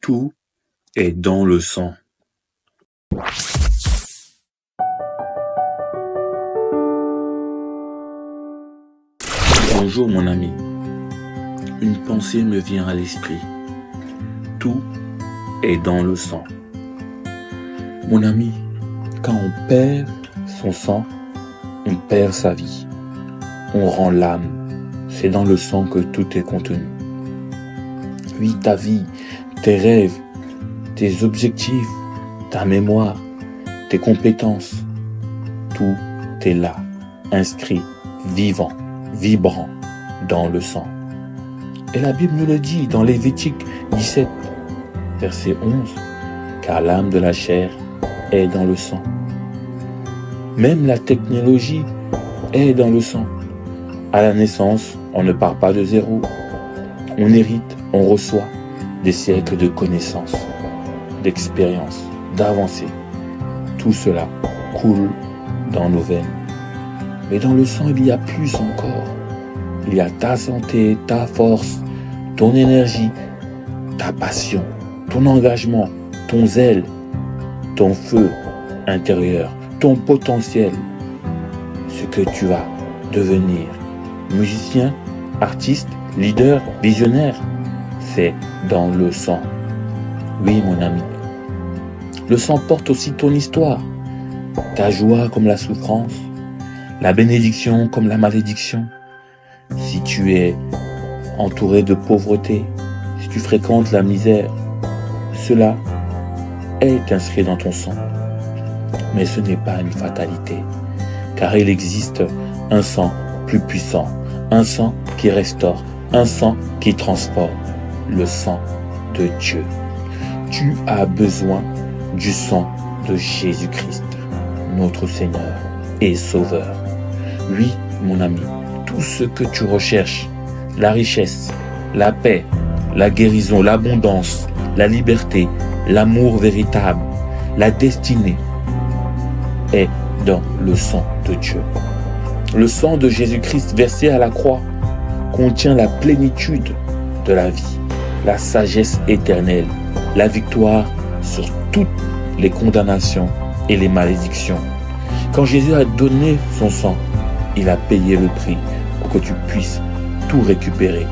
Tout est dans le sang. Bonjour mon ami. Une pensée me vient à l'esprit. Tout est dans le sang. Mon ami, quand on perd son sang, on perd sa vie. On rend l'âme. C'est dans le sang que tout est contenu. Oui, ta vie, tes rêves, tes objectifs, ta mémoire, tes compétences, tout est là, inscrit, vivant, vibrant, dans le sang. Et la Bible nous le dit dans Lévitique 17, verset 11, car l'âme de la chair est dans le sang. Même la technologie est dans le sang. À la naissance, on ne part pas de zéro. On hérite, on reçoit des siècles de connaissances, d'expériences, d'avancées. Tout cela coule dans nos veines. Mais dans le sang, il y a plus encore. Il y a ta santé, ta force, ton énergie, ta passion, ton engagement, ton zèle, ton feu intérieur, ton potentiel, ce que tu vas devenir. Musicien, artiste, leader, visionnaire, c'est dans le sang. Oui, mon ami. Le sang porte aussi ton histoire, ta joie comme la souffrance, la bénédiction comme la malédiction. Si tu es entouré de pauvreté, si tu fréquentes la misère, cela est inscrit dans ton sang. Mais ce n'est pas une fatalité, car il existe un sang plus puissant, un sang qui restaure, un sang qui transforme, le sang de Dieu. Tu as besoin du sang de Jésus-Christ, notre Seigneur et Sauveur. Oui, mon ami, tout ce que tu recherches, la richesse, la paix, la guérison, l'abondance, la liberté, l'amour véritable, la destinée, est dans le sang de Dieu. Le sang de Jésus-Christ versé à la croix contient la plénitude de la vie, la sagesse éternelle, la victoire sur toutes les condamnations et les malédictions. Quand Jésus a donné son sang, il a payé le prix pour que tu puisses tout récupérer.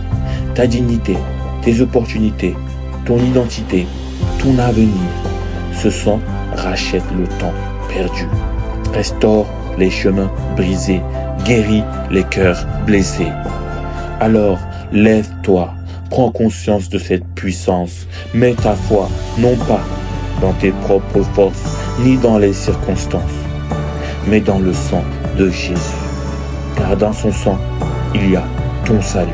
Ta dignité, tes opportunités, ton identité, ton avenir. Ce sang rachète le temps perdu, restaure les chemins brisés, guérit les cœurs blessés. Alors, lève-toi, prends conscience de cette puissance, mets ta foi, non pas dans tes propres forces, ni dans les circonstances, mais dans le sang de Jésus. Car dans son sang, il y a ton salut,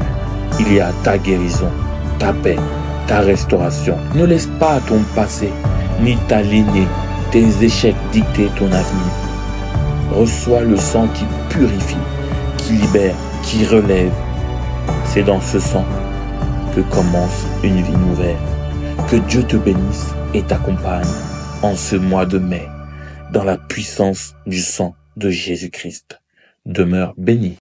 il y a ta guérison, ta paix, ta restauration. Ne laisse pas ton passé, ni ta lignée, tes échecs dicter ton avenir. Reçois le sang qui purifie, qui libère, qui relève. C'est dans ce sang que commence une vie nouvelle. Que Dieu te bénisse et t'accompagne en ce mois de mai, dans la puissance du sang de Jésus-Christ. Demeure béni.